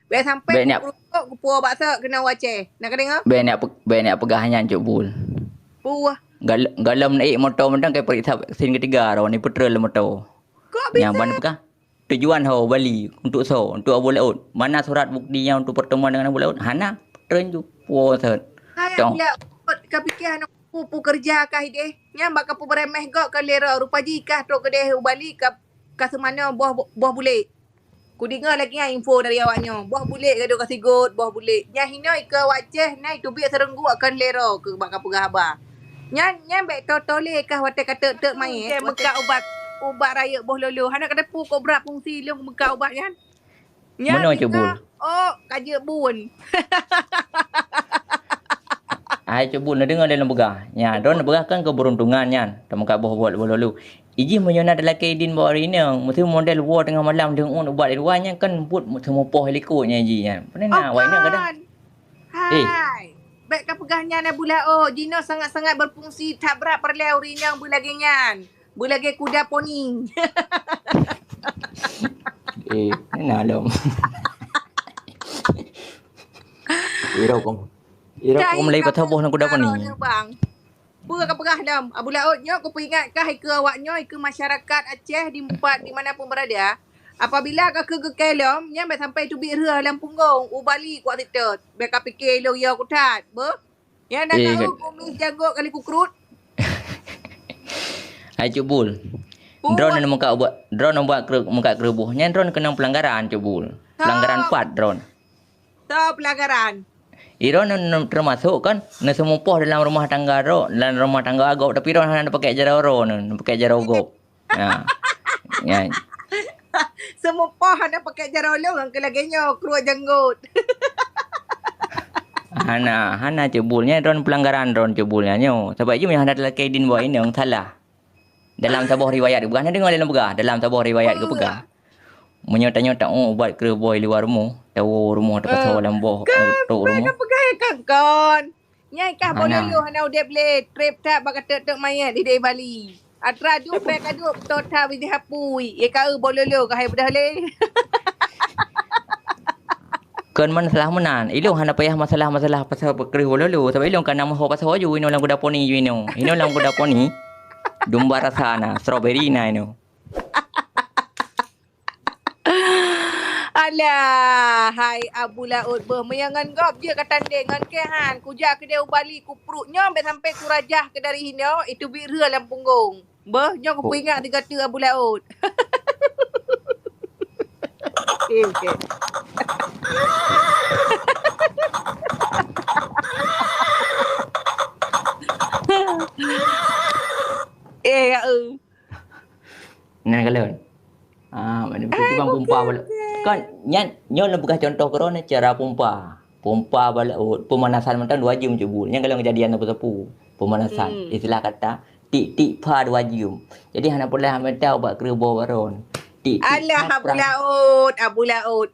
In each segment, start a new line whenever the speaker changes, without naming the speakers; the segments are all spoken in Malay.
Biar sampai kupur bakso kena wace. Nak kena?
Banyak pegahnya cuk bul.
Puah.
Galam naik motor mentang kayak periksa sin ketiga ro ni petrol motor.
Kok bisa?
Yang mana pegah? Tujuan ho Bali untuk Abu Laut. Mana surat buktinya untuk pertemuan dengan Abu Laut? Hana tren ju puo set.
Hai Abu Laut. Kau fikir anak pu kerja kah ide? Nya bakal pu beremeh gok ke lera rupa jikah tok ke deh Bali ke semana buah bulik. Ku dengar lagi info dari awaknya. Buah bulik gaduh kasih god buah bulik. Nya hina ke Waceh nai tu biak serenggu akan lera ke bakal pu gahaba. Nya bek totole kah wate kata tek mai mekak ubat raya boh lolo. Hana kata pu kau berat fungsi long mekak ubat kan.
Mana cubul?
Oh, kaja bun.
Ai cubul na dengar dalam begah. Ya, don begah kan keberuntungan yan. Temka boh buat lalu. Iji menyona dalam kaidin bawa hari ni. Mesti model war tengah malam dengan ubat di luarnya kan buat semua poh helikopnya iji yan. Pernah wai nak kada?
Hai. Baik ka pegahnya na bula Jino sangat-sangat berfungsi tak berat perleau rinyang bulagi nyan. Bulagi kuda poni.
Mana alam. Iro kom lagi patah boh nak kuda poni.
Bang. Pura ka pegah dam. Abu Laut nyo aku peringat kah ke awaknyo ke masyarakat Aceh di empat di mana pun berada. Apabila kau ke kelom, nya sampai tu bi reh dalam punggung, ubali kuat situ. Biar kau fikir lo ya kutat. Ber? Ya nak tahu kumis janggut kali kukrut.
Hai cubul. Drone nak buat muka kerubuhnya drone kena pelanggaran cubul. Pelanggaran kuat drone.
Tak pelanggaran.
Iron termasuk kan na semua poh dalam rumah tangga dalam rumah tangga agak tapi ron nak pakai jarau pakai jarau gop. Ya. Ya.
Semua poh nak pakai jarau long ke laginya keluar janggut.
Hana cebulnya ron pelanggaran cebulnya nyo. Sebab je yang ada kaidin buat ini yang salah. Dalam sebuah riwayat bukan dengar dalam begah dalam sebuah riwayat ke pegah. Menyota-nyota buat ke boy luar rumah. Tahu rumah tak pasal dalam boh tok rumah.
Kon. Nyai kah boleh lu hana udep le trip tak bak tek mayat di Bali. Atra du prek adu tota bi hapui. Ye ka boleh lu kah bedah le.
Kan masalah menan. Ilung hana payah masalah pasal kerih lu. Sebab ilung kan nama ho pasal ju ino lang kuda poni ju ino. Ino lang kuda poni. Dumba rasana strawberry na ino.
Alah, hai Abu Laut meyangan gop je kata dengan kehan kuja ke dia Bali ku perutnya sampai ku rajah ke dari hino itu bi reh dalam punggung. Nyo ku ingat tiga tu Abu Laut. Okay.
Nah kalon. Mana tiba pompa bala. Kan nyo lah bekas contoh korona cara pompa bala pemanasan mentang 2 jam cubul. Yang kalau kejadian apa-apa pemanasan. Istilah kata tik pa 2 jam. Jadi hana boleh mentang buat kerebo baron.
Alah Abu Laut.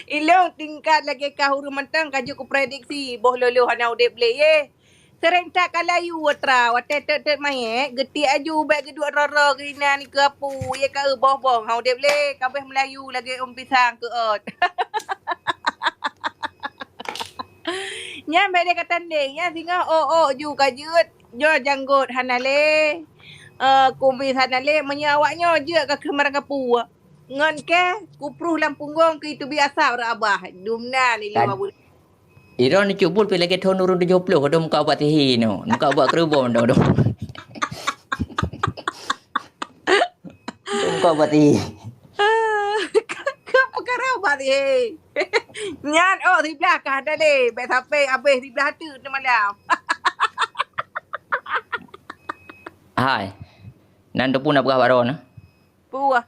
Ilong tingkat lagi kahuru mentang kaju ku prediksi boh lolo hana udep le ye. Serentak kalayu watra wate tek mai geti aju bag geduk rara ke ina ni ke apu ye ka boh hau dep le kabeh Melayu lagi pisang ke ot. Nya be dia kata ndeng nya singa ju kajut jo janggut hanale. Kumbi hanale menyawaknya je ke kemar kapu. Ngon ke kupruh lam punggung ke itu biasa rabah. Dumna ni 5 bulan.
Iro ni cubul pi lagi tahun urun 70 kada muka buat tihi no. Muka buat kerebo ndo. Muka buat tihi.
Perkara buat tihi. Nyan di belakang ada le. Baik sampai habis di belah tu malam.
Hai. Nando pun nak berapa ron?
Puah.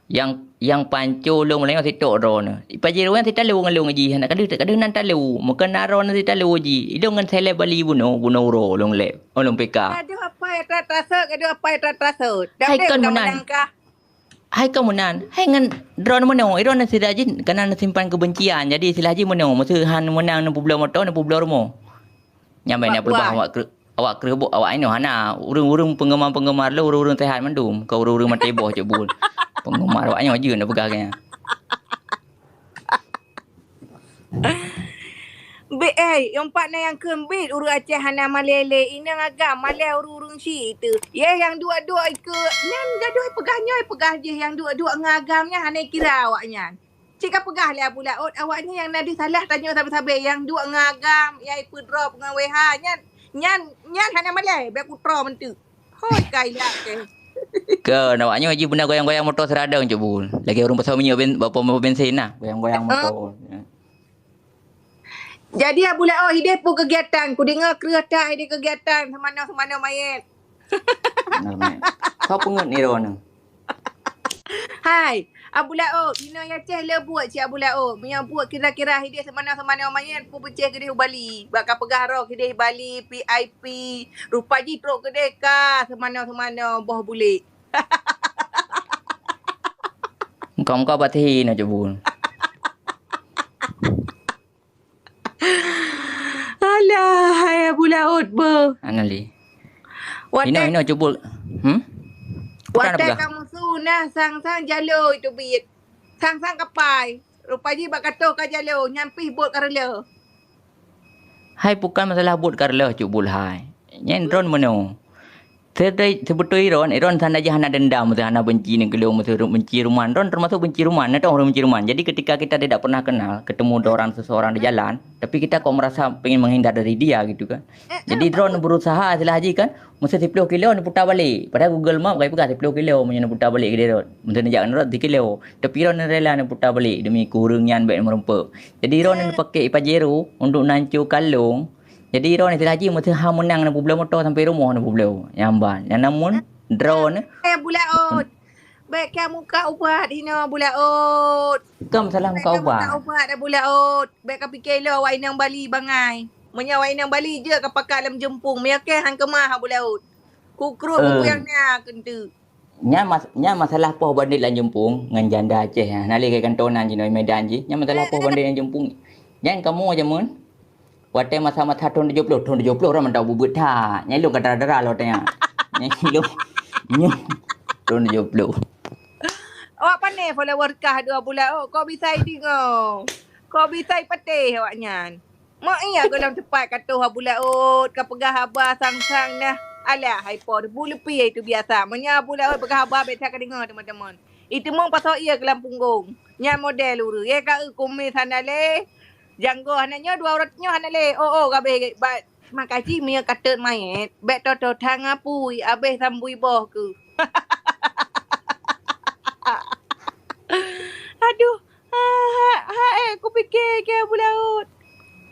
Yang pancu lu mulai ngasih tok ron. Ipaji ruan kita lu ngalung ji nak kada nan talu. Makan naron nanti talu ji. Itu ngan sele Bali buno ro long le. Olong peka.
Ada apa yang terasa?
Hai kan menan. Hai kan menan. Hai ngan ron meno. Ron nasi rajin kana simpan kebencian. Jadi silaji meno. Masa han menang 60 motor 60 rumah. Nyampai ni pelubah awak kerebuk awak ini hana urung-urung penggemar lu urung sehat mendum. Kau urung mati boh cebul. Penggemar awaknya aja nak pegangnya.
Yang partner yang kembit uru Aceh hana malele ina agam malai urung si tu. Yang dua-dua ikut nyan gaduh pegah je yang dua-dua ngagamnya hana kira awaknya. Cik pegah le Abu Laut awaknya yang nadi salah tanya sabe-sabe yang dua ngagam yang ipu drop dengan WH nyan hana malai be kutro mentu. Hoi kai lah ke.
Ke nawaknya haji benda goyang-goyang motor serada cuk bul. Lagi orang pasal minyak berapa bensin lah goyang-goyang motor.
Jadi Abu Laut hidup pun kegiatan. Ku dengar kereta ada kegiatan semana-semana mayat.
Kau pengut ni Ron.
Hai, Abu Laut, ina ya ceh le buat si Abu Laut. Punya buat kira-kira hidup semana-semana mayat pun beceh kedai Bali. Bakal pegah roh kedai Bali, PIP. Rupa ji truk kedai ka semana-semana boh bulik.
Kau batih nak cuk bul.
Alah, hai Abu Laut ber.
Anali.
Watak
Ino cuk bul.
watak kamu sunah sang-sang jalo itu bit. Sang-sang kapai. Rupa ji bak kata ka jalo nyampih bot karela.
Hai bukan masalah bot karla cuk bul hai. Nyen Ron mano. Sedai sebetulnya Ron sana aja hana dendam mesti hana benci ni gelo mesti benci rumah Ron termasuk benci rumah nak tahu orang benci rumah. Jadi ketika kita tidak pernah kenal ketemu orang seseorang di jalan tapi kita kok merasa pengen menghindar dari dia gitu kan. Jadi Ron berusaha selah haji kan mesti 10 kilo ni putar balik. Padahal Google Map kai pegang 10 kilo punya putar balik ke dia Ron. Mesti nak jalan Ron 3 kilo. Tapi Ron rela nak putar balik demi kurangnya baik merempak. Jadi Ron ni pakai Pajero untuk nancur kalung. Jadi Ron istilah haji mesti ha menang nak bubla motor sampai rumah nak bubla. Yang namun drone
Abu Laut. Baik kamu muka ubat hina Abu Laut.
Kam salah muka ubah.
Muka ubat Abu Laut. Baik ka fikir lo wainang Bali bangai. Menya wainang Bali je ka pakai dalam jempung. Meyake han kemah Abu Laut. Kukrut yang na kentu.
Nya masalah poh bandit lan jempung ngan janda Aceh ha. Nali kai kantonan je noi Medan je. Nya masalah poh bandit lan jempung. Yang kamu aja mun. Watai masa-masa tahun 70 orang mentau bubut tha. Nyai lu kadara-dara lo tanya. Nyai lu. Tahun 70.
Awak pandai follower kah 2 bulan. Oh, kau bisa dengar. Kau bisa patih awaknya. Mak iya gelam cepat kata Abu Laut. Kau pegah habar sang-sang dah. Alah, hypo. Bulu pi itu biasa. Menya Abu Laut pegah habar biasa kau dengar teman-teman. Itu mong pasal iya gelam punggung. Nya model uru. Ye ka kumis sana le. Janggo hananya 2 uratnya hanale. Oh gabe ba makaji mia kata mayat. Bet toto thang apui abe sambui boh ke. Aduh. Aku fikir ke Abu Laut.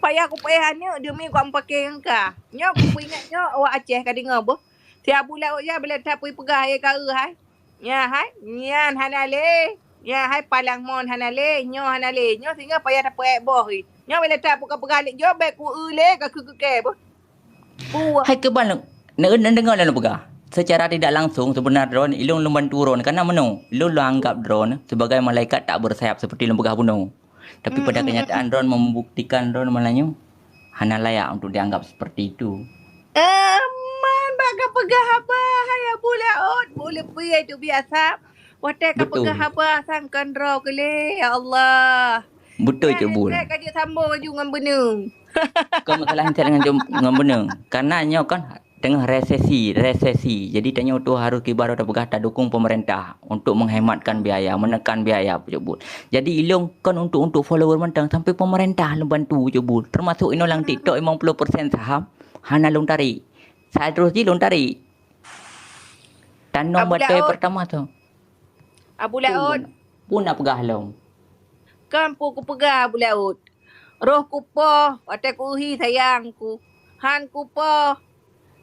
Payah aku payahnya demi aku pakai engkau. Nya aku ingatnya awak Aceh ka dengar boh. Si Abu Laut ya bila tak pergi pegah ye kara hai. Nya hai. Nyan hanale. Ya hai palang mon hanale. Nyo hanale. Nyo sehingga payah tak pergi boh. Nya bila tak pegah lik jo baik ku ule ka ke boh.
Hai ke ban nak dengar lalu pegah. Secara tidak langsung sebenarnya drone ilung membantu drone karena meno ilung anggap drone sebagai malaikat tak bersayap seperti lembagah bunuh. Tapi pada kenyataan drone membuktikan drone malahnya hana layak untuk dianggap seperti itu.
Man baga pegah apa hai Abu Laut. Boleh pergi itu biasa. Watai ka pegah apa sangkan draw kele. Ya Allah.
Betul je bul.
Saya dia sambung baju dengan benar.
Kau masalah dengan benar. Karena nyo kan tengah resesi. Jadi tanya tu harus kibar atau pegah tak dukung pemerintah untuk menghematkan biaya, menekan biaya je bul. Jadi ilung kan untuk follower mentang sampai pemerintah bantu je bul. Termasuk inolang TikTok 50% saham hana long tarik. Saya terus je long tarik. Tanam batai pertama tu.
Abu Laut.
Pun nak pegah long.
Kan ku pegah Abu Laut. Roh ku poh, watai ku uhi sayangku. Han ku poh.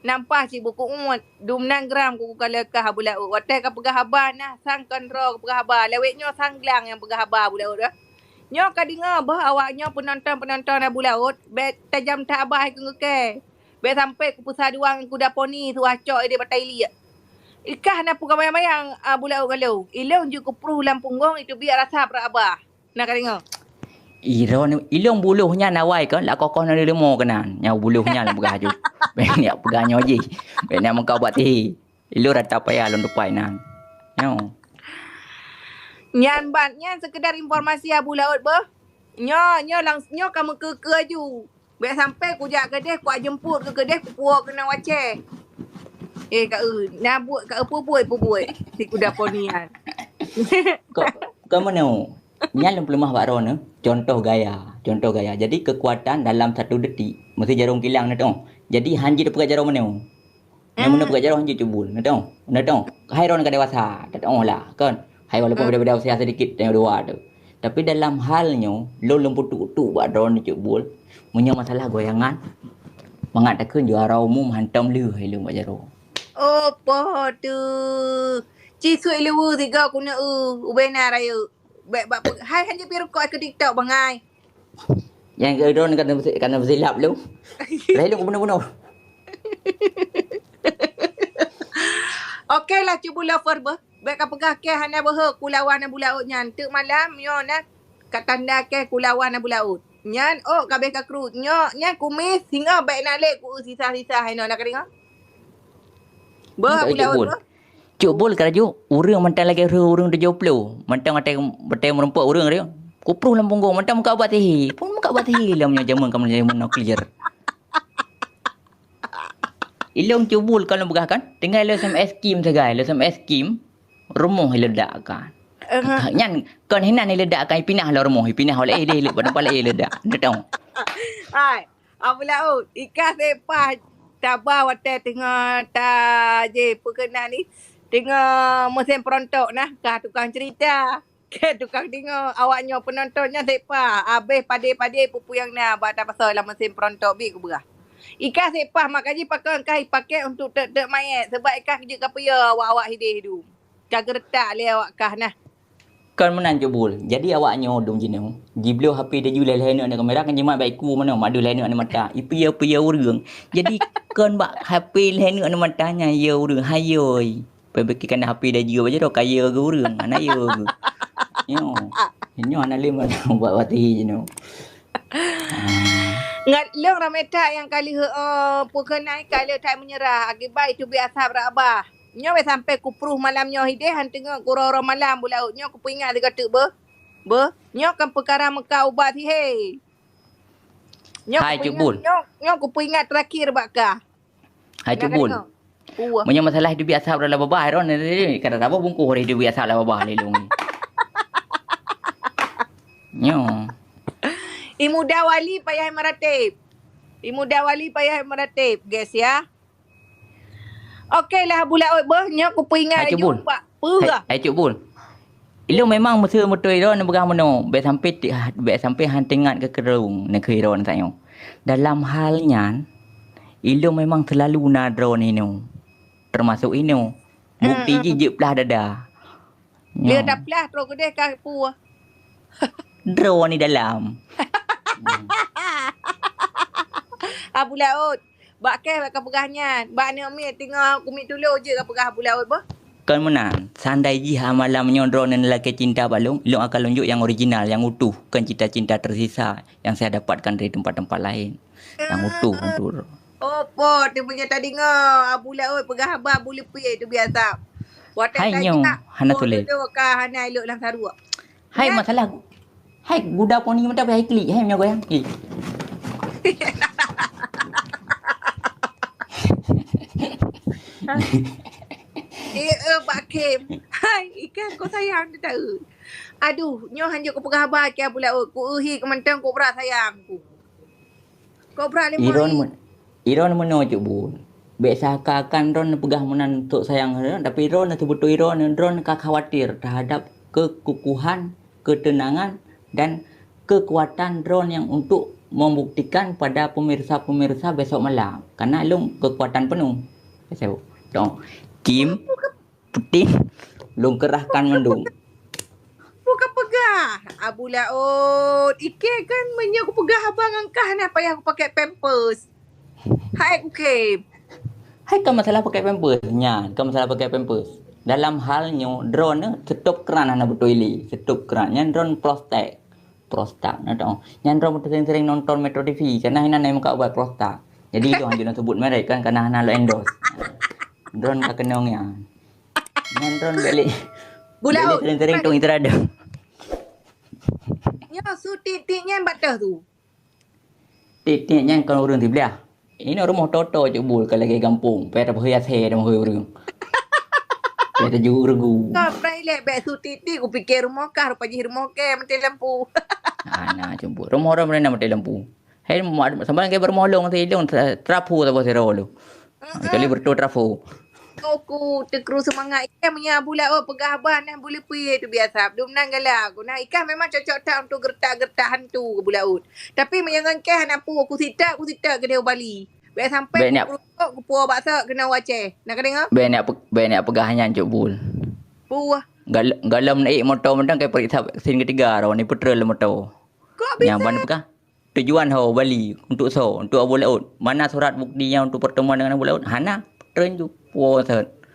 Nampak si buku umut. 26 gram ku kalekah Abu Laut. Watai ka pegah habar nah. Sangkan roh pegah habar. Leweknya sanglang yang pegah habar Abu Laut dah. Nyo ka dengar bah awaknya penonton-penonton Abu Laut. Bet tajam tak abah ku ngeke. Bet sampai ku pusat duang ku daponi tu acok dia batai liat. Ikah nak puga mayang-mayang Abu Laut galau. Ilong ju ku pruh lampungong itu biar rasa berabah. Nak ka dengar?
Ilong buluhnya nawai kan lah kokoh na lemo kanan. Nya buluhnya lah pegah ju. Banyak pegahnya je. Banyak mengkau buat ti. Ilu rata payah lon depai nan. Nyo.
Nyan sekedar informasi Abu Laut bah. Nyo kamu ke ju. Biar sampai ku jak kedai ku jemput ke kedai ku puak kena waceh. Kak nabut kat puai. Si kuda ponian.
Kau mana? Yang lemah Pak Ron, contoh gaya. Jadi kekuatan dalam 1 detik mesti jarum kilang nak tahu. Jadi hanji dia pakai jarum mana? Yang mana pakai jarum hanji cubul, nak tahu. Hai Ron ka dewasa, tak tahu lah kan. Hai walaupun beda-beda usia sedikit yang dua tu. Tapi dalam halnya lo lemputu-tu Pak Ron cubul, punya masalah goyangan. Mengatakan juara umum hantam lu hai lu Pak Jaro.
Oh, poh tu. Ci sui lewu tiga kuna ubena raya. Baik hai hanya piru kau ke TikTok bangai.
Yang ke Ron kena bersilap lu. Lain lu benar-benar.
Okey lah cuba lover bah. Baik kau pegah ke hana bah ku lawan bulaut nyan. Tuk malam yo nak kat tanda ke ku lawan bulaut. Nyan kabeh ka kru. Nyan kumis hingga baik nak lek ku sisa-sisa hai no nak dengar. Bah bulaut bah.
Cuk bol keraju urang mantan lagi urang 70. Mantan matai merempak urang dia. Kupruh lampung gong mantan muka buat teh. Pun muka buat teh lah punya zaman kamu zaman nuklear. Ilong cubul kalau begah kan. Tinggal lo SMS Kim segai. Lo SMS Kim. Rumah ledak kan. Nyan kan hinan ledak kan pinah lah rumah. Pinah oleh dia ledak. Pada pala ledak. Dia tahu.
Hai. Apa laut. Ikan sepah. Tabah watai tengah ta je perkenan ni. Tengok mesin perontok nah. Kah tukang cerita. Ke tukang tengok awaknya penontonnya sepah. Habis pade-pade pupu yang nak. Baca pasal lah mesin perontok bi ku berah. Ikan sepah mak kaji pakai untuk tek mayat. Sebab ikan kerja apa ya awak-awak hidih tu. Kagak retak le awak kah nah.
Kan menan cubul. Jadi awaknya dong jino. Jiblo HP dia julai lain nak kamera kan jimat baik ku mana madu lain nak mata. Ipi urang. Jadi kan bak HP lain nak matanya ya urang hayoi. Perbaiki kan HP dah juga baca dah kaya ke urang. Ana ya ke. Yo. Ini ana lima buat wati jino.
Ngat long rameta yang kali perkenai kali tak menyerah. Akibat itu biasa berabah. Nyo sampai kupruh malam nyo hideh han tengok kuroro malam bulaut nyo ku ingat dia kata nyo kan perkara Mekah ubat he.
Hai cubul.
Nyo ku ingat terakhir bakah.
Hai cubul. Punya masalah hidup biasa dalam babah Ron ni kata apa bungku hidup biasa dalam babah lelung ni. Nyo.
Imu dawali payah meratib. Guys ya. Okey lah bulaut nyo ku ingat jumpa.
Hai cubul. Ilu memang mesti betul Ron begah meno. Be sampai hantingat ke kerung nak Ron sayo. Dalam halnya ilu memang selalu nadro ni no. Termasuk ini. Bukti je pelah dada.
Dia dah pelah terus kedai kah pu.
Draw ni dalam.
Abu laut. Bak ke bak pegahnya. Bak ni umi tengok kumit dulu je ke pegah abu laut bah.
Kan menang. Sandai jiha malam nyondro dan lelaki cinta balung. Ilung akan lunjuk yang original, yang utuh. Kan cinta-cinta tersisa yang saya dapatkan dari tempat-tempat lain. Yang utuh untuk.
Oh, po, dia punya tadi ngah. Abu laut pegah abah abu lepi itu biasa.
Hai nyo, hana tulis.
Tu kah hana elok lang saru.
Hai masalah. Hai guda poni mata hai klik. Hai menyo goyang.
Pak Kim. Hai, ikan kau sayang dia tahu. Aduh, nyo hanya kau pegah abah ke abu laut. Ku uhi kementang kau berat sayang ku. Kau berat lemah.
Iron meno cubul. Biasa akan Ron pegah menan untuk sayang tapi Ron betul Ron khawatir terhadap kekukuhan, ketenangan dan kekuatan Ron yang untuk membuktikan pada pemirsa-pemirsa besok malam. Karena long kekuatan penuh. Saya dong. Kim Putin long kerahkan mendung.
Bukan pegah. Abu laut. Ikan kan menyo aku pegah abang angkah nak payah aku pakai pampers. Hai Kim.
Hai kan masalah pakai pampers. Kan masalah pakai pampers. Dalam halnya drone stop keran anak betul stop keran. Yang drone prostak nak tahu. Yang drone sering nonton Metro TV karena hina naik muka buat prostak. Jadi itu hanya sebut merek kan karena hina lo endorse. Drone tak kenong yang. Yang drone beli. Beli sering-sering tu itu ada.
Nya su titiknya batas tu.
Titiknya kalau orang di belah. Ini rumah Toto Cebul kalau lagi kampung. Peta bahaya saya dah bahaya orang. Peta juga regu.
Kau pernah lihat beg su titik, aku fikir rumah kah, rupanya rumah ke, mati lampu.
Nah Cebul. Rumah orang mana mati lampu. Hai sampai kayak bermolong tu ilung trafu tu pasal rolo. Kali bertu trafu.
Aku terkeru semangat ikan punya bulat pegah abah nah boleh pergi tu biasa. Belum nang galak aku. Nah ikan memang cocok tak untuk gertak-gertak hantu ke bulat ut. Tapi jangan keh nampu aku sitak ke dia Bali. Biar sampai
Banyak
aku puas bakso kena waceh. Nak kena
banyak pegahnya Cebul.
Puas.
Galam naik motor mentang kayak periksa sin ketiga rawan ni petrol motor.
Kok bisa?
Yang mana pegah? Tujuan ho Bali untuk Abu Laut. Mana surat buktinya untuk pertemuan dengan Abu Laut? Hana tren ju puas.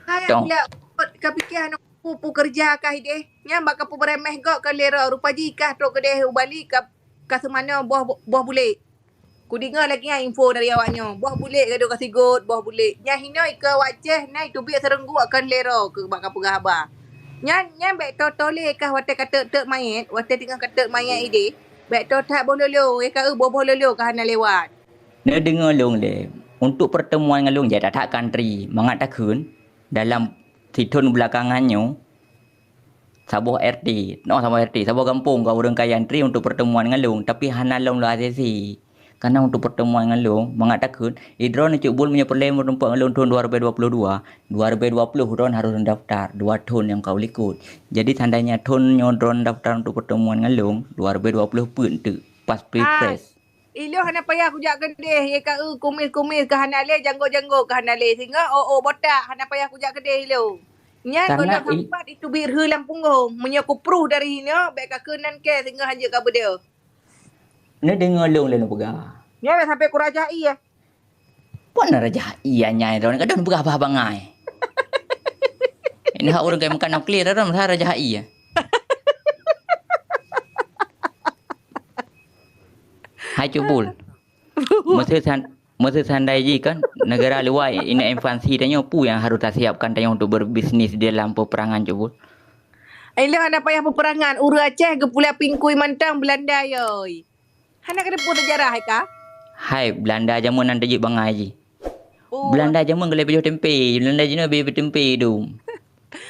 Hai
Tong.
bulat kau fikir anak pu kerja kah ide. Nya bak pu beremeh gok ke lera rupa jika tok ke dia Bali ke semana buah bulik. Ku dengar lagi info dari awaknya. Buah bulik ke dia kasi god, buah bulik. Nya hina ke wajah nai tu biar serenggu akan lera ke bak pu gahaba. Nya bek tole kah wate kata tek mayat, wate tengah kata mayat ide. Bek to tak bololo, buah bololo kah hana lewat.
Dia dengar long le. Untuk pertemuan dengan long jadi tak country mengatakan dalam situn belakangannya Sabah RT, Sabah RT, Sabah kampung kau orang kaya antri untuk pertemuan dengan long tapi hana long lah sesi. Karena untuk pertemuan dengan long mengatakan Idron cuk bul punya perlem menumpang long tahun 2022. 2020 Ron harus mendaftar 2 tahun yang kau ikut. Jadi tandanya tahun Ron daftar untuk pertemuan dengan long 2020 pun tu pas pilpres.
Ilo hana payah aku jak kedeh ye ka kumis-kumis ke hana le janggo-janggo ke hana le sehingga botak hana payah aku jak kedeh ilo. Nya
Karena
kalau sempat itu bir helang punggung menyo kupruh dari hino baik ka kenan ke sehingga hanja ka bedel.
Ni dengar long le pegah.
Nya sampai ku rajai ya.
Puan raja iya nyai ron kadang pegah bah bangai. Ini hak orang kayak makan clear ron raja iya. Hai Cubul. Masa sandai ji kan negara luar ini infansi tanya pu yang harus tak siapkan tanya untuk berbisnis di dalam peperangan Cubul.
Ilo hana payah peperangan uru Aceh ke pula pingkui mantang Belanda yoi. Hana kena pun sejarah hai ka?
Hai Belanda jamun anda ji bangai ji. Belanda jamun gele bejo tempe, Belanda jino bejo tempe tu.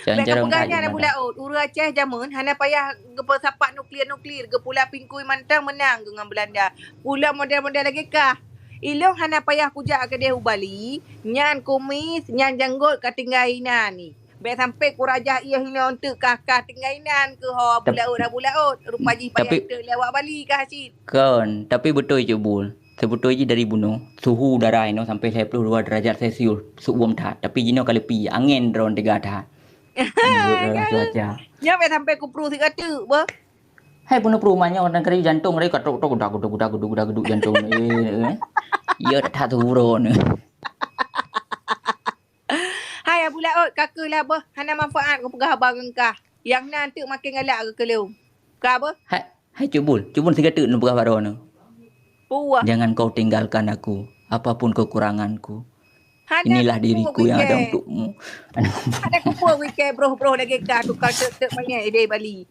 Cara pegahnya ada pula uru Aceh jamun hana payah gepa sapak nuklear ke pula pingkui mantang menang dengan Belanda. Pula model-model lagi kah? Ilong hana payah kujak ke dia Bali, nyan kumis, nyan janggut ka tinggainan ni. Baik sampai ku rajah ia hina untuk kakak tinggainan ke ho bulaut. Rupaji payah kita lewat Bali ke Hasid.
Kan, tapi betul Cubul. Sebetulnya dari bunuh suhu udara ini sampai 52 derajat Celcius suam dah. Tapi jino kali pi angin drone 3 dah. Cuaca.
Ya baik sampai ku pru 3 tu, bah.
Hai punya perumahannya orang kari jantung mereka tok gudak jantung iya tak turun.
Hai Abu Laut kakak lah bah hana manfaat ku pegah abang engkah yang nanti makin galak ke keleu ka bah
hai cubul tiga tu nu pegah baron
puah
jangan kau tinggalkan aku apapun kekuranganku
hana
inilah diriku yang ada untukmu
ada ku puah weekend bro lagi ka tu kau tek banyak ide Bali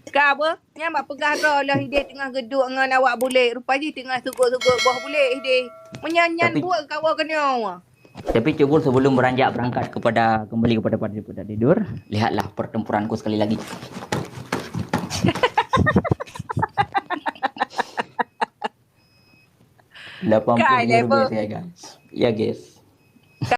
ka apa? Nya mak pegah dah lah ide tengah geduk dengan awak bulik. Rupanya tengah sugut-sugut buah bulik ide. Menyanyan buat kawan kena.
Tapi Cubul sebelum beranjak berangkat kembali kepada pada tidur, lihatlah pertempuranku sekali lagi. 80 guys. Ya guys.